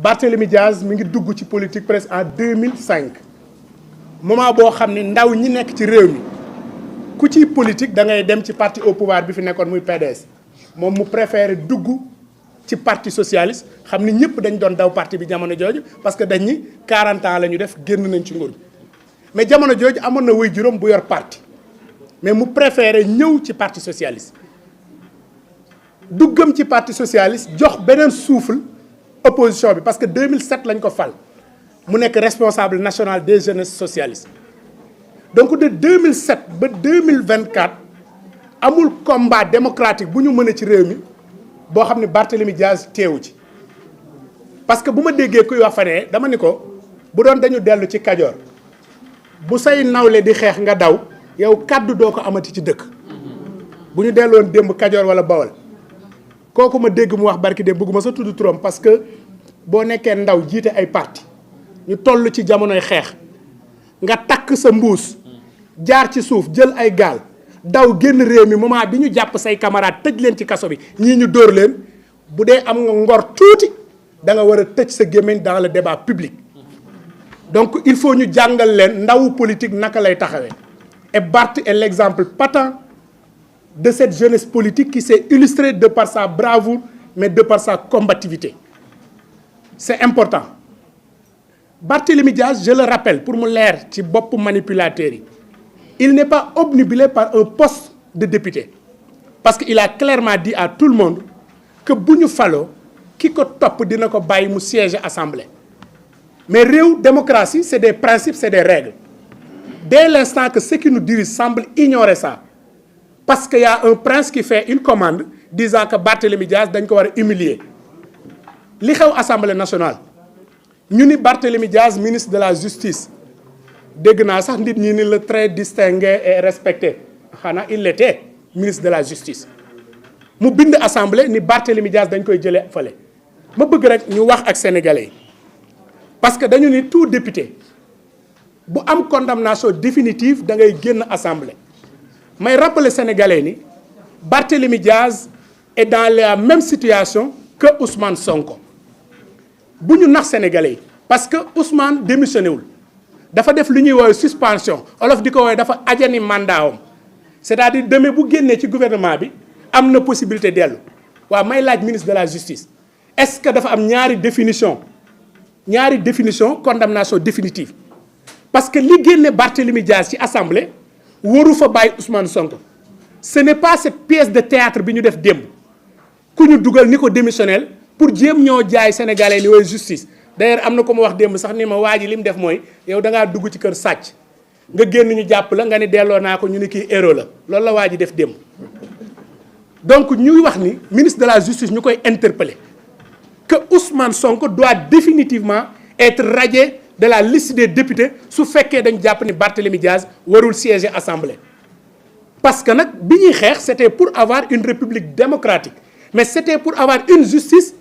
Barthélémy Diaz mi ngi dugg ci politique presque en 2005 moment boo xam ni ndaw ñi nekk ci réew mi ku ciy politique da ngay dem ci parti au pouvoir bi fi nekkoon muy PDS moom mu préféré dugg ci parti socialiste xam ni ñëpp dañ doon daw parti bi jamono jooju parce que dañ ni 40 ans la ñu def génn nañ ci nguur bi mais jamono jooju amoon na way juróom bu yor parti mais mu préféré ñëw ci parti socialiste duggam ci parti socialiste jox beneen souffle opposition bi parce que 2007 lañ ko fal mu nekk responsable national des jeunesses socialistes donc de 2007 ba 2024 amul combat démocratique bu ñu mën a ci réew mi boo xam ne Barthélémy Diaz teewu ci parce que bu ma déggee kuy wax fa ne dama ni ko bu doon dañu dellu ci Kajoor bu say nawle di xeex nga daw yow kàddu doo ko amati ci dëkk bu ñu delloon démb Kajoor wala Bawol kooku ma dégg mu wax barki de bëgguma sa tudd turam parce que boo nekkee ndaw jiite ay parti ñu toll ci jamonoy xeex nga takk sa mbuus jaar ci suuf jël ay gaal daw génn réew mi moment bi ñu jàpp say camarades tëj leen ci kaso bi ñii ñu dóor leen bu dee am nga ngor tuuti da nga war a tëj sa gémmiñ dans le débat public donc il faut ñu jàngal leen ndawu politique naka lay taxawee et Barth est l'exemple patent de cette jeunesse politique qui s'est illustrée de par sa bravoure mais de par sa combativité c'est important Barthélémy Diaz je le rappelle pour mu leer ci bopp manipulateurs yi il n'est pas obnubilé par un poste de député parce que il a clairement dit à tout le monde que bu ñu faloo ki ko topp dina ko bàyyi mu siéger assemblée mais réew démocratie c'est des principes c'est des règles dès l'instant que ceux qui nous dirigent semblent ignorer ça parce qu'il y a un prince qui fait une commande disant que Barthélémy Diaz dañ ko war a humilier li xew assemblée nationale ñu ni Barthélémy Diaz ministre de la justice dégg naa sax nit ñi ni le très distingué et respecté xanaa il était ministre de la justice mu bind assemblée ni Barthélémy Diaz dañ koy jëlee fale ma bëgg rek ñu wax ak sénégalais yi parce que dañu ni tout député bu am condamnation définitive da ngay génn assemblée may rappeler sénégalais ni Barthélémy Diaz est dans la même situation que Ousmane Sonko bu ñu nax sénégalais yi parce que Ousmane démissionné wul dafa def lu ñuy woowee suspension olof di ko woowee dafa ajani mandat am c'est-à-dire demee bu génnee ci gouvernement bi am na possibilité dellu waaw may laaj ministre de la justice est-ce que dafa am ñaari définition condamnation définitive parce que li génne Barthélémy Diaz ci assemblée waru fa bàyyi Ousmane Sonko ce n'est pas cette pièce de théâtre bi ñu def démb ku ñu dugal ni ko démissionnel pour jéem ñoo jaay sénégalais li woy justice d'ailleurs am na ko ma wax démb sax ni ma waa ji li mu def mooy yow da ngaa dugg ci kër sàcc nga génn ñu jàpp la nga ni delloo naa ko ñu ni kii héros la loolu la waa ji def démb donc ñuy wax ni ministre de la justice ñu koy interpeller que Ousmane Sonko doit définitivement être radié de la liste des députés su fekkee dañ jàpp ni Barthélémy Diaz warul siéger assemblée parce que nag bi ñuy xeex c'était pour avoir une république démocratique mais c'était pour avoir une justice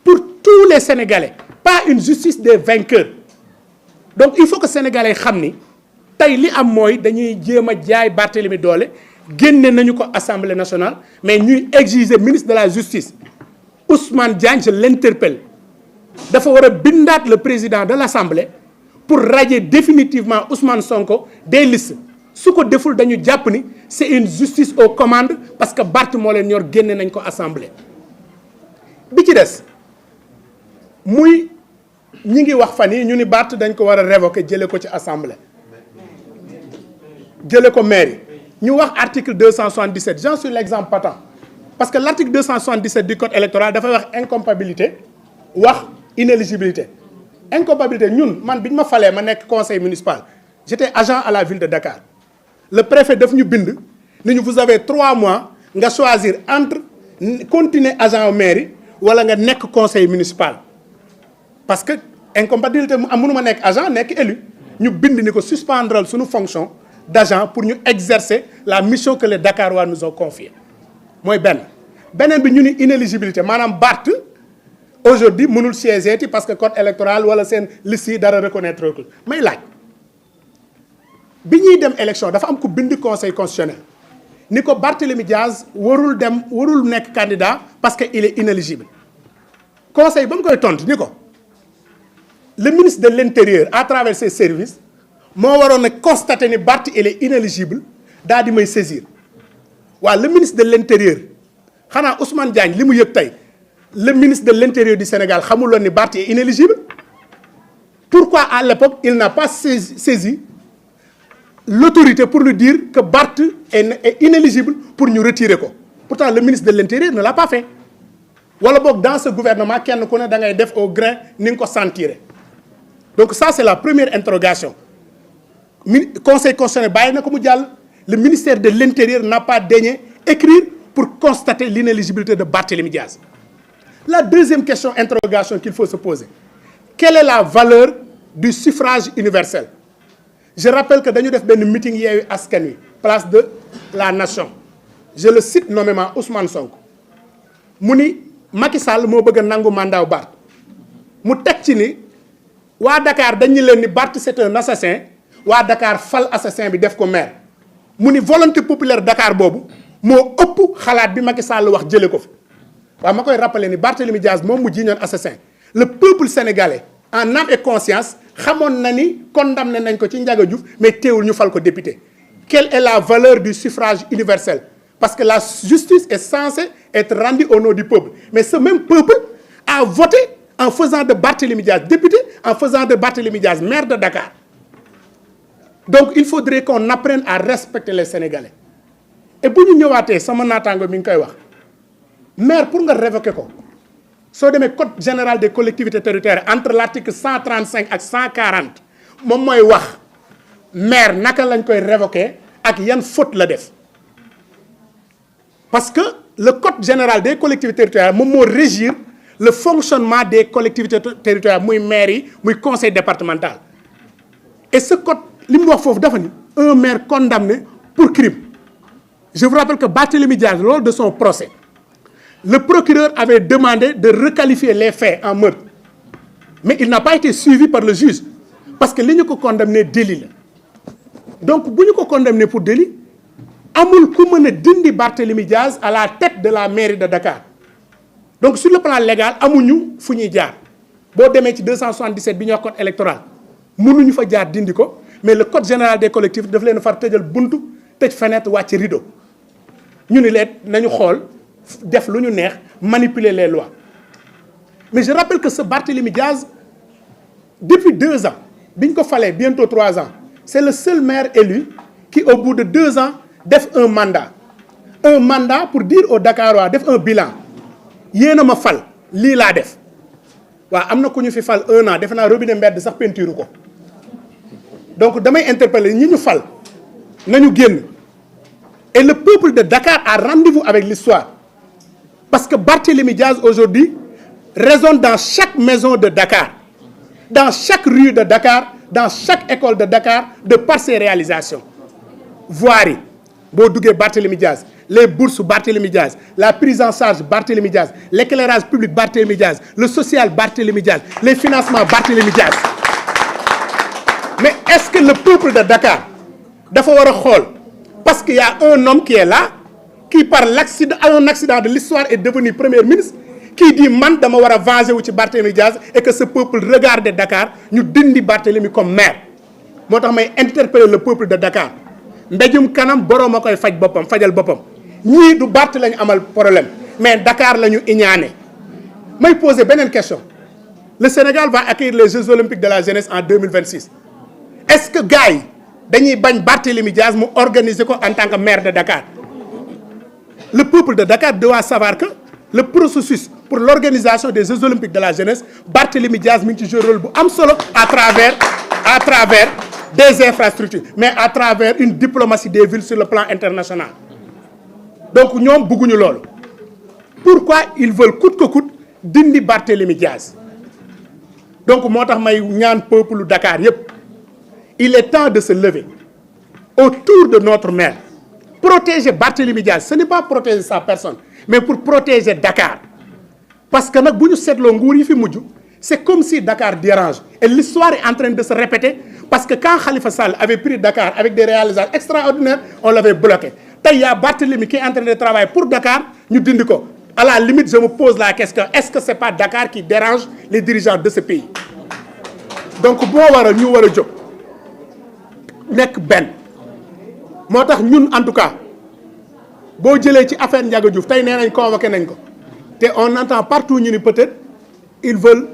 pour tous les Sénégalais pas une justice des vainqueurs donc il faut que sénégalais xam ni tey li am mooy dañuy jéem a jaay Barthélémy doole génne nañu ko assemblée nationale mais ñuy exiger ministre de la justice Ousmane Diagne je l'interpelle dafa war a bindaat le président de l'assemblée pour radier définitivement Ousmane Sonko des listes su ko deful dañu jàpp ni c'est une justice aux commandes parce que Barth moo leen ñor génne nañ ko assemblée bi ci des muy ñi ngi wax fan yi ñu ni Barth dañ ko war a révoquer jële ko ci assemblée jële ko mairie ñu wax article 277 j'en suis l'exemple patent parce que l'article 277 du code électoral dafay wax incompatibilité wax inéligibilité incompatibilité ñun man bi ñu ma falee ma nekk conseil municipal j'étais agent à la ville de Dakar le préfet daf ñu bind ni ñu vous avez 3 mois nga choisir entre continuer agent mairie wala nga nekk conseil municipal parce que incompatibilité mu am mënuma nekk agent nekk élu ñu bind ni ko suspendral suñu fonction d'agent pour ñu exercer la mission que les Dakarois nous ont confiée mooy beneen bi ñu ni inéligibilité maanaam Barth aujourd'hui mënul siéger ti parce que code électoral wala seen liste yi dara reconnaître ko may laaj bi ñuy dem élection dafa am ku bind conseil constitutionnel ni ko Barthélémy Diaz warul nekk candidat parce que il est inéligible conseil ba mu koy tontu ni ko le ministre de l'Intérieur à travers ses services moo waroon a constater ni Barth il est inéligible daal di may saisir waaw le ministre de l'Intérieur xanaa Ousmane Diagne li mu yëg tey le ministre de l'Intérieur du Sénégal xamuloon ni Barth est inéligible. Pourquoi à l'époque il n'a pas saisi l'autorité pour lui dire que Barth est inéligible pour ñu retirer ko pourtant le ministre de l'Intérieur ne l'a pas fait wala boog dans ce gouvernement kenn ku ne da ngay def au grain ni nga ko sentir donc ça c'est la première interrogation conseil constitutionnel bàyyi na ko mu jàll le ministère de l'Intérieur n'a pas daigné écrire pour constater l'inéligibilité de Barthélémy Diaz. La deuxième question interrogation qu'il faut se poser, quelle est la valeur du suffrage universel? Je rappelle que dañu def benn meeting Yewwi Askan Wi place de la Nation, je le cite nommément Ousmane Sonko mu ni Macky Sall moo bëgg a nangu mandat wu Barth mu teg ci ni waa Dakar dañu leen ni Barth c'est un assassin waa Dakar fal assassin bi def ko maire mu ni volonté populaire Dakar boobu moo ëpp xalaat bi Macky Sall wax jëlee ko fi waaw ma koy rappeler ni Barthélémy Diaz moom mu jiiñoon assassin le peuple sénégalais en âme et conscience xamoon na ni condamné nañ ko ci Ndiaga Diouf mais teewul ñu fal ko député. Quelle est la valeur du suffrage universel? Parce que la justice est censée être rendue au nom du peuple mais ce même peuple a voté en faisant de Barthélémy Diaz député, en faisant de Barthélémy Diaz maire de Dakar. Donc il faudrait qu'on apprenne à respecter les Sénégalais et bu ñu ñëwaatee sama naataango mi ngi koy wax maire pour nga révoquer ko soo demee code général des collectivités territoriales entre l'article 135 ak 140 moom mooy wax maire naka lañ koy révoquer ak yan faute la def parce que le code général des collectivités territoriales moom moo régir le fonctionnement des collectivités territoriales muy maire yi muy conseil départemental et ce code li mu wax foofu dafa ni un maire condamné pour crime. Je vous rappelle que Barthélémy Diaz lors de son procès le procureur avait demandé de requalifier les faits en meurtre mais il n'a pas été suivi par le juge parce que li ñu ko condamné délit la donc bu ñu ko condamné pour délit amul ku mën a dindi Barthélémy Diaz à la tête de la mairie de Dakar donc sur le plan légal amuñu fu ñuy jaar boo demee ci 277 bi ñuy wax code électoral mënuñu fa jaar dindi ko mais le code général des collectivités daf leen far tëjal buntu tëj fenêtre wàcc rideau ñu ni leen nañu xool def lu ñu neex manipuler les lois mais je rappelle que ce Barthélémy Diaz depuis 2 ans bi ñu ko falee bientôt 3 ans c'est le seul maire élu qui au bout de 2 ans def un mandat pour dire aux Dakarois def un bilan yéen a ma fal lii laa def waaw am na ku ñu fi fal 1 an defe naa robinet mbedd sax peinture ko donc damay interpeller ñi ñu fal nañu génn et le peuple de Dakar a rendez-vous avec l'histoire parce que Barthélémy Diaz aujourd'hui résonne dans chaque maison de Dakar dans chaque rue de Dakar dans chaque école de Dakar de par ses réalisations voirie boo duggee Barthélémy Diaz les bourses Barthélémy Diaz la prise en charge Barthélémy Diaz l'éclairage public Barthélémy Diaz le social Barthélémy Diaz les financements Barthélémy Diaz mais est-ce que le peuple de Dakar dafa war a xool parce qu'il y a un homme qui est là qui par un accident de l'histoire est devenu premier ministre qui dit man dama war a venger wu ci Barthélémy Diaz et que ce peuple regarde Dakar ñu dindi Barthélémy comme maire moo tax may interpeller le peuple de Dakar mbéjum kanam boroom a koy fajal boppam ñii du Barth lañu amal problème mais Dakar la ñu iñaane may poser beneen question le Sénégal va accueillir les Jeux olympiques de la jeunesse en 2026 est-ce que gars yi dañuy bañ Barthélémy Diaz mu organiser ko en tant que maire de Dakar le peuple de Dakar doit savoir que le processus pour l'organisation des Jeux olympiques de la jeunesse Barthélémy Diaz mi ngi ci jouer rôle bu am solo à travers des infrastructures mais à travers une diplomatie des villes sur le plan international donc ñoom bëgguñu loolu pourquoi ils veulent coûte que coûte dindi Barthélémy Diaz donc moo tax may ñaan peuple Dakar yépp il est temps de se lever autour de notre maire protéger Barthélémy Diaz ce n'est pas protéger sa personne mais pour protéger Dakar parce que nag bu ñu seetloo nguur yi fi mujj c'est comme si Dakar dérange et l'histoire est en train de se répéter parce que quand Khalifa Sall avait pris Dakar avec des réalisations extraordinaires on l'avait bloqué tey y a Barthélémy qui est en train de travailler pour Dakar ñu dindi ko à la limite je me pose la question est-ce que c'est pas Dakar qui dérange les dirigeants de ce pays donc boo waral ñu war a jóg nekk benn moo tax ñun en tout cas boo jëlee ci affaire Ndiaga Diouf tey nee nañ convoqué nañ ko te on entend partout ñu ni peut-être ils veulent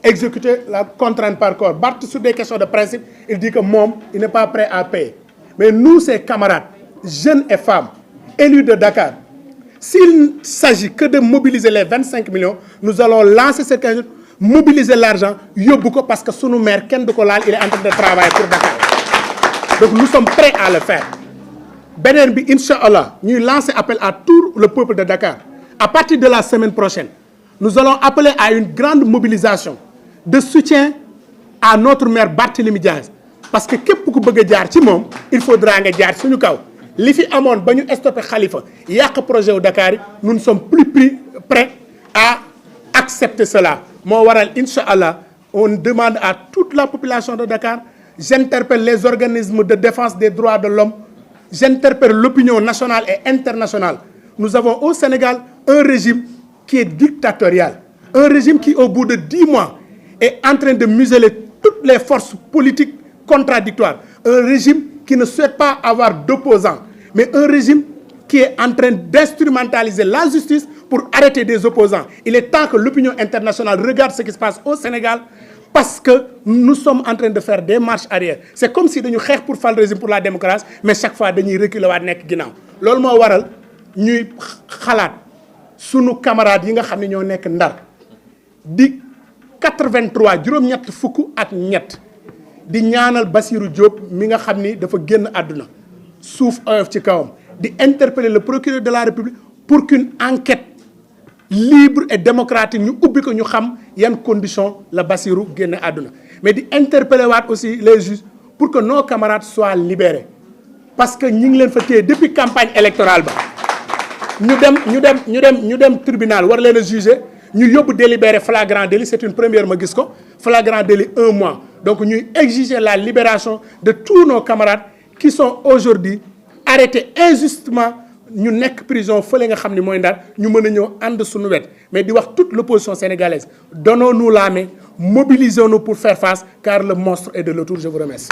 exécuter la contrainte par corps. Barth sur des questions de principe il dit que moom il n'est pas prêt à payer mais nous ses camarades jeunes et femmes élus de Dakar s'il s'agit que de mobiliser les 25 millions nous allons lancer cette cagnotte mobiliser l'argent yóbbu ko parce que sunu maire kenn du ko laal il est en train de travailler pour Dakar donc nous sommes prêts à le faire beneen bi incha allah ñuy lancer appel à tout le peuple de Dakar à partir de la semaine prochaine nous allons appeler à une grande mobilisation de soutien à notre maire Barthélémy Dias parce que képp ku bëgg a jaar ci moom il faudra nga jaar suñu kaw li fi amoon ba ñu stoppé Khalifa yàq projet wu Dakar yi nous ne sommes plus prêts à accepter cela moo waral incha allah on demande à toute la population de Dakar j'interpelle les organismes de défense des droits de l'homme j'interpelle l'opinion nationale et internationale nous avons au Sénégal un régime qui est dictatorial un régime qui au bout de 10 mois est en train de museler toutes les forces politiques contradictoires un régime qui ne souhaite pas avoir d'opposants mais un régime qui est en train d'instrumentaliser la justice pour arrêter des opposants. Il est temps que l'opinion internationale regarde ce qui se passe au Sénégal parce que nous sommes en train de faire des marches arrière. C'est comme si dañu xeex pour fal régime pour la démocratie mais chaque fois dañuy reculer waat nekk ginnaaw loolu moo waral ñuy xalaat sunu camarades yi nga xam ne ñoo nekk Ndar di 83 juróom-ñett fukk ak ñett di ñaanal Bassirou Diop mi nga xam ni dafa génn àdduna suuf oyof ci kawam di interpeller le procureur de la République pour qu'une enquête libre et démocratique ñu ubbi ko ñu xam yan conditions la Bassirou génne àdduna mais di interpeller waat aussi les juges pour que nos camarades soient libérés parce que ñi ngi leen fa téye depuis campagne électorale ba ñu dem tribunal war leen a juger ñu yóbbu délibéré flagrant délit c'est une première ma gis ko flagrant délit 1 mois donc ñuy exiger la libération de tous nos camarades qui sont aujourd'hui arrêtés injustement ñu nekk prison fële nga xam ni mooy Ndar ñu mën a ñëw ànd suñu wet mais di wax toute l'opposition sénégalaise donnons-nous la main mobilisons-nous pour faire face car le monstre est de retour je vous remercie